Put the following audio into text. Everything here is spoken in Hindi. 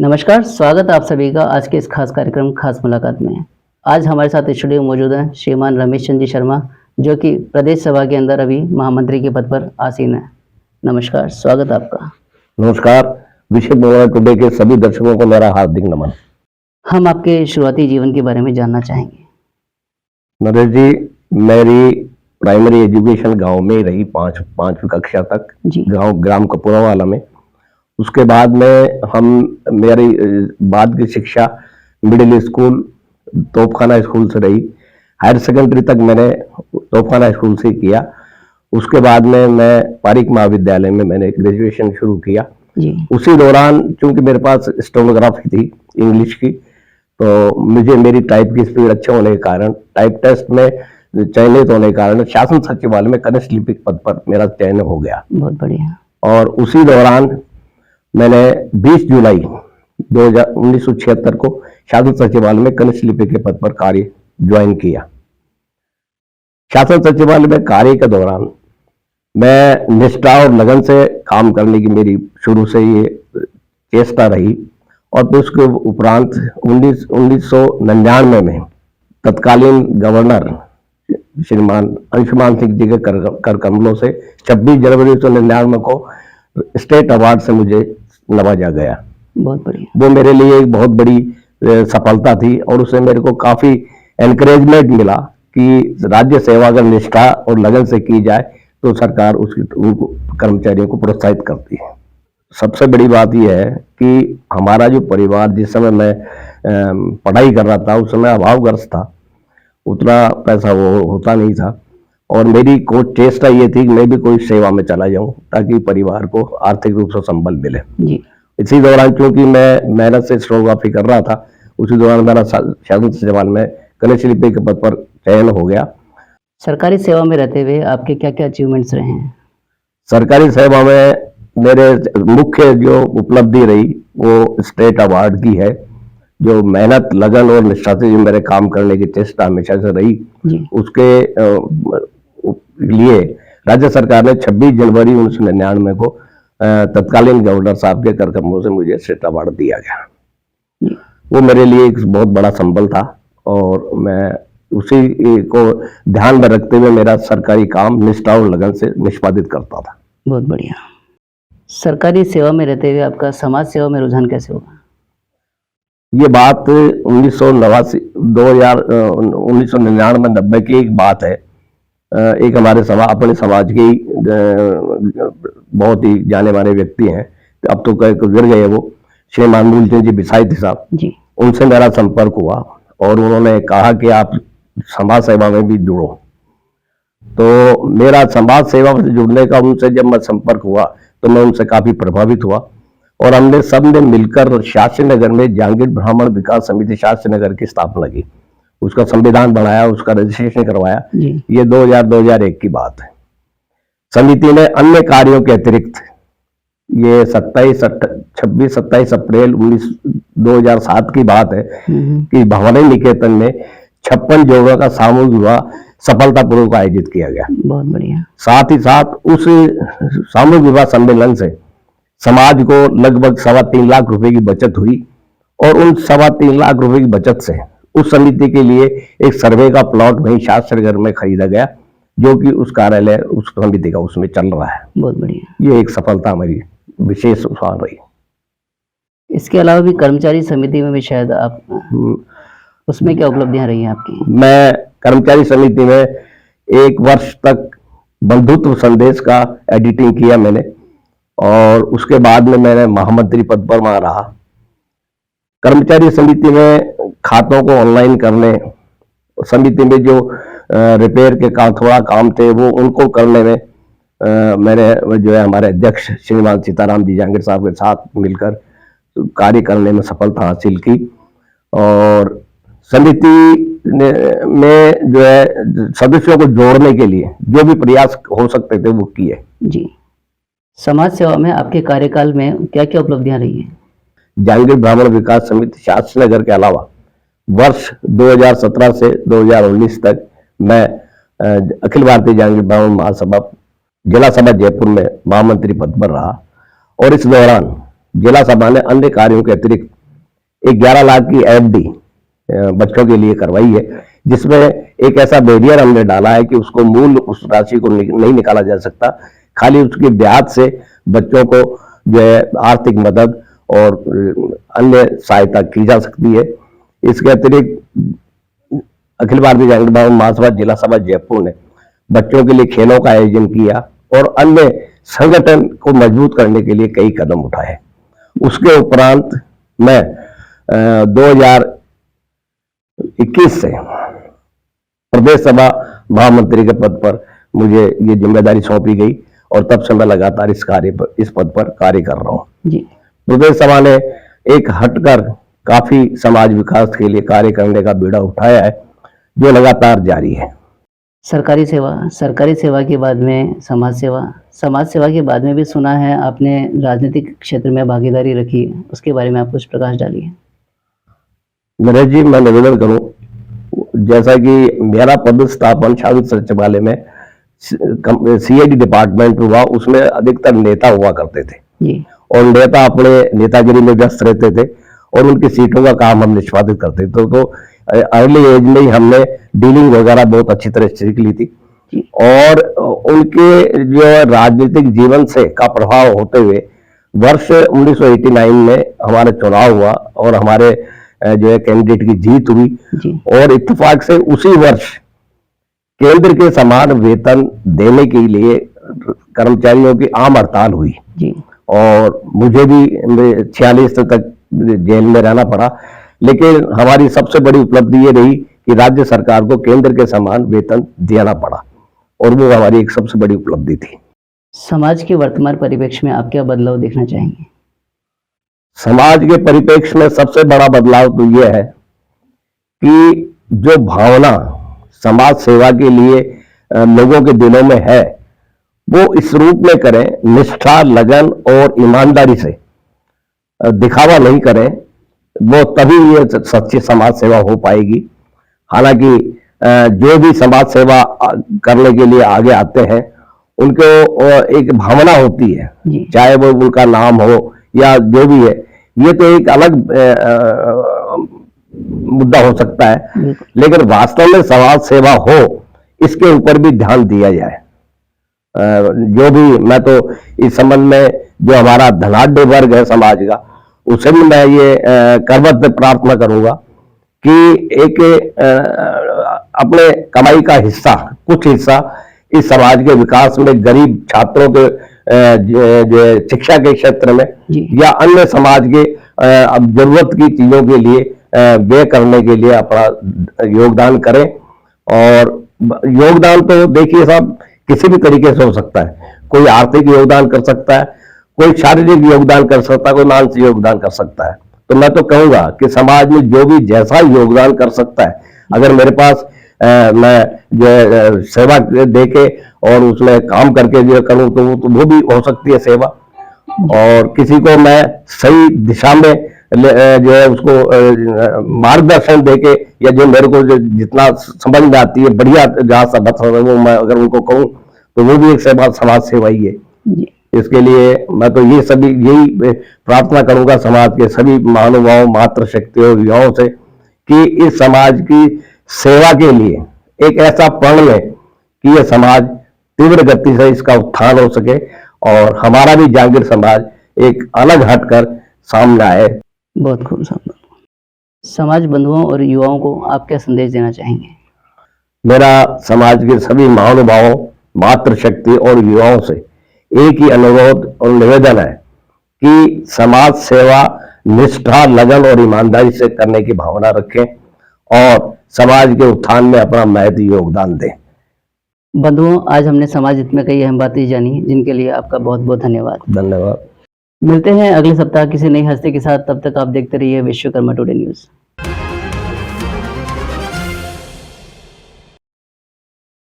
नमस्कार, स्वागत है आप सभी का आज के इस खास कार्यक्रम खास मुलाकात में। आज हमारे साथ स्टूडियो में मौजूद हैं श्रीमान रमेश चंद्र जी शर्मा, जो कि प्रदेश सभा के अंदर अभी महामंत्री के पद पर आसीन है। नमस्कार, स्वागत है आपका। नमस्कार। विश्व मोबाइल टुडे के सभी दर्शकों को मेरा हार्दिक नमन। हम आपके शुरुआती जीवन के बारे में जानना चाहेंगे। नरेश जी, मेरी प्राइमरी एजुकेशन गांव में ही रही, पांचवी कक्षा तक, जी। गांव ग्राम कपूरावाला में। उसके बाद में मेरी बाद की शिक्षा मिडिल स्कूल तोपखाना स्कूल से रही। हायर सेकेंडरी तक मैंने तोपखाना स्कूल से किया। उसके बाद में मैं पारिक महाविद्यालय में मैंने ग्रेजुएशन शुरू किया। जी। उसी दौरान चूंकि मेरे पास स्टेनोग्राफी थी इंग्लिश की, तो मुझे मेरी टाइप की स्पीड अच्छा होने के कारण, टाइप टेस्ट में चयनित होने के कारण शासन सचिवालय में कनिष्ठ लिपिक पद पर मेरा चयन हो गया। बहुत बढ़िया। और उसी दौरान मैंने 20 जुलाई 1976 को शासन सचिवालय में कनिष्ठ लिपिक के पद पर कार्य ज्वाइन किया। शासन सचिवालय में कार्य के दौरान मैं निष्ठा और लगन से काम करने की मेरी शुरू से ये चेष्टा रही। और फिर उसके उपरांत 1999 में तत्कालीन गवर्नर श्रीमान अंशुमान सिंह जी के कर कमलों से 26 जनवरी 1999 को स्टेट अवार्ड से मुझे नवाजा गया। बहुत बढ़िया। वो मेरे लिए एक बहुत बड़ी सफलता थी और उससे मेरे को काफी एनकरेजमेंट मिला कि राज्य सेवा अगर निष्ठा और लगन से की जाए तो सरकार उन कर्मचारियों को प्रोत्साहित करती है। सबसे बड़ी बात यह है कि हमारा जो परिवार, जिस समय मैं पढ़ाई कर रहा था उस समय अभावग्रस्त था, उतना पैसा वो होता नहीं था। और मेरी चेष्टा ये थी कि मैं भी कोई सेवा में चला जाऊं ताकि परिवार को आर्थिक रूप से संबल मिले। जी। इसी दौरान चूंकि मैं मेहनत से स्टेनोग्राफी कर रहा था, उसी दौरान मेरा शासन सचिवालय में कनिष्ठ लिपिक के पद पर चयन हो गया। सरकारी सेवा में रहते हुए आपके क्या क्या अचीवमेंट्स रहे हैं? सरकारी सेवा में मेरे मुख्य जो उपलब्धि रही वो स्टेट अवार्ड की है। जो मेहनत, लगन और निष्ठा से जो मेरे काम करने की चेष्टा हमेशा से रही, उसके लिए राज्य सरकार ने 26 जनवरी 1999 को तत्कालीन गवर्नर साहब के कर कमलों से मुझे स्टेट अवार्ड दिया गया। वो मेरे लिए एक बहुत बड़ा संबल था और मैं उसी को ध्यान में रखते हुए मेरा सरकारी काम निष्ठा और लगन से निष्पादित करता था। बहुत बढ़िया। सरकारी सेवा में रहते हुए आपका समाज सेवा में रुझान कैसे हुआ? ये बात 1999 की एक बात है। एक हमारे अपने समाज के बहुत ही जाने माने व्यक्ति हैं, अब तो गुजर गए, वो श्रीमान मूलचंद जी बिसाई थे साहब जी। उनसे मेरा संपर्क हुआ और उन्होंने कहा कि आप समाज सेवा में भी जुड़ो। तो मेरा समाज सेवा से जुड़ने का उनसे जब मैं संपर्क हुआ तो मैं उनसे काफी प्रभावित हुआ और हमने सब ने मिलकर शास्त्री नगर में जहांगीर ब्राह्मण विकास समिति शास्त्री नगर की स्थापना की। उसका संविधान बनाया, उसका रजिस्ट्रेशन करवाया। ये 2001 की बात है। समिति ने अन्य कार्यों के अतिरिक्त ये 27 अप्रैल 2007 की बात है कि भवानी निकेतन में 56 जोड़ों का सामूहिक विवाह सफलतापूर्वक आयोजित किया गया। बहुत बढ़िया। साथ ही साथ उस सामूहिक विवाह सम्मेलन से समाज को लगभग 3.25 लाख रुपए की बचत हुई और उन 3.25 लाख रुपए की बचत से उस समिति के लिए एक सर्वे का प्लॉट वहीं शास्त्रनगर में खरीदा गया, जो कि उस कार्यालय उस समिति का उसमें चल रहा है। बहुत बढ़िया। ये एक सफलता हमारी विशेष उपहार रही। इसके अलावा भी कर्मचारी समिति में भी शायद आप, उसमें क्या उपलब्धियां रही हैं आपकी? मैं कर्मचारी समिति में 1 वर्ष तक बंधुत्व संदेश का एडिटिंग किया मैंने और उसके बाद में मैंने महामंत्री पद पर वहां रहा। कर्मचारी समिति में खातों को ऑनलाइन करने, समिति में जो रिपेयर के थोड़ा काम थे वो उनको करने में मैंने जो है हमारे अध्यक्ष श्रीमान सीताराम जी जहांगीर साहब के साथ मिलकर कार्य करने में सफलता हासिल की। और समिति में जो है सदस्यों को जोड़ने के लिए जो भी प्रयास हो सकते थे वो किए। जी। समाज सेवा में आपके कार्यकाल में क्या क्या उपलब्धियां रही हैं? जहांगीर ब्राह्मण विकास समिति शास्त्री नगर के अलावा वर्ष 2017 से 2019 तक मैं अखिल भारतीय जहांगीर ब्राह्मण महासभा जिला सभा जयपुर में महामंत्री पद पर रहा और इस दौरान जिला सभा ने अन्य कार्यों के अतिरिक्त 11 लाख की एफडी बच्चों के लिए करवाई है, जिसमें एक ऐसा बैरियर हमने डाला है कि उसको मूल उस राशि को नहीं निकाला जा सकता, खाली उसकी ब्याज से बच्चों को जो है आर्थिक मदद और अन्य सहायता की जा सकती है। इसके अतिरिक्त अखिल भारतीय जागरण महासभा जिला सभा जयपुर ने बच्चों के लिए खेलों का आयोजन किया और अन्य संगठन को मजबूत करने के लिए कई कदम उठाए। उसके उपरांत मैं 2021 से प्रदेश सभा महामंत्री के पद पर मुझे ये जिम्मेदारी सौंपी गई और तब से मैं लगातार इस पद पर कार्य कर रहा हूँ। प्रदेश सभा ने एक हटकर काफी समाज विकास के लिए कार्य करने का बीड़ा उठाया है, जो लगातार जारी है। सरकारी सेवा के बाद में समाज सेवा के बाद में भी सुना है आपने राजनीतिक क्षेत्र में भागीदारी रखी, उसके बारे में आप कुछ प्रकाश डालिए। नरेश जी, मैं निवेदन करूं, जैसा कि मेरा पदस्थापन शासन सचिवालय में सीआईडी डिपार्टमेंट हुआ, उसमें अधिकतर नेता हुआ करते थे जी। और नेता अपने नेतागिरी में व्यस्त रहते थे और उनकी सीटों का काम हम निष्पादित करते थे। तो अर्ली एज में ही हमने डीलिंग वगैरह बहुत अच्छी तरह सीख ली थी और उनके जो राजनीतिक जीवन से का प्रभाव होते हुए वर्ष 1989 में हमारा चुनाव हुआ और हमारे जो है कैंडिडेट की जीत हुई और इत्तेफाक से उसी वर्ष केंद्र के समान वेतन देने के लिए कर्मचारियों की आम हड़ताल हुई जी। और मुझे भी 46 तक जेल में रहना पड़ा, लेकिन हमारी सबसे बड़ी उपलब्धि ये रही कि राज्य सरकार को केंद्र के समान वेतन देना पड़ा और वो हमारी एक सबसे बड़ी उपलब्धि थी। समाज के वर्तमान परिप्रेक्ष्य में आप क्या बदलाव देखना चाहेंगे? समाज के परिप्रेक्ष्य में सबसे बड़ा बदलाव तो यह है कि जो भावना समाज सेवा के लिए लोगों के दिलों में है, वो इस रूप में करें, निष्ठा, लगन और ईमानदारी से, दिखावा नहीं करें, वो तभी ये सच्ची समाज सेवा हो पाएगी। हालांकि जो भी समाज सेवा करने के लिए आगे आते हैं, उनको एक भावना होती है, चाहे वो उनका नाम हो या जो भी है, ये तो एक अलग मुद्दा हो सकता है, लेकिन वास्तव में समाज सेवा हो, इसके ऊपर भी ध्यान दिया जाए। जो भी, मैं तो इस संबंध में जो हमारा धनाढ्य वर्ग है समाज का, उसे भी मैं ये करबद्ध प्रार्थना करूंगा कि एक अपने कमाई का हिस्सा, कुछ हिस्सा इस समाज के विकास में, गरीब छात्रों के जो शिक्षा के क्षेत्र में या अन्य समाज के जरूरत की चीजों के लिए व्यय करने के लिए अपना योगदान करें। और योगदान तो देखिए साहब किसी भी तरीके से हो सकता है, कोई आर्थिक योगदान कर सकता है, कोई शारीरिक योगदान कर सकता है, कोई मानसिक योगदान कर सकता है। तो मैं तो कहूंगा कि समाज में जो भी जैसा योगदान कर सकता है, अगर मेरे पास मैं जो सेवा देके और उसमें काम करके जो करूं तो वो भी हो सकती है सेवा। और किसी को मैं सही दिशा में जो है उसको मार्गदर्शन देके, या जो मेरे को जो जितना समझ में आती है बढ़िया जहाँ समझ वो मैं अगर उनको कहूँ तो वो भी एक समाज सेवा ही है। इसके लिए मैं तो यही प्रार्थना करूंगा समाज के सभी महानुभावों, मातृशक्तियों, युवाओं से कि इस समाज की सेवा के लिए एक ऐसा प्रण लें कि यह समाज तीव्र गति से इसका उत्थान हो सके और हमारा भी जागीर समाज एक अलग हटकर सामने आए। बहुत खूब। समाज बंधुओं और युवाओं को आप क्या संदेश देना चाहेंगे? मेरा समाज के सभी महानुभावों, मातृशक्ति और युवाओं से एक ही अनुरोध और निवेदन है कि समाज सेवा निष्ठा, लगन और ईमानदारी से करने की भावना रखें और समाज के उत्थान में अपना महती योगदान दें। बंधुओं, आज हमने समाज हित में कई अहम बातें जानी, जिनके लिए आपका बहुत बहुत धन्यवाद। धन्यवाद। मिलते हैं अगले सप्ताह किसी नई हस्ती के साथ। तब तक आप देखते रहिए विश्वकर्मा टुडे न्यूज़।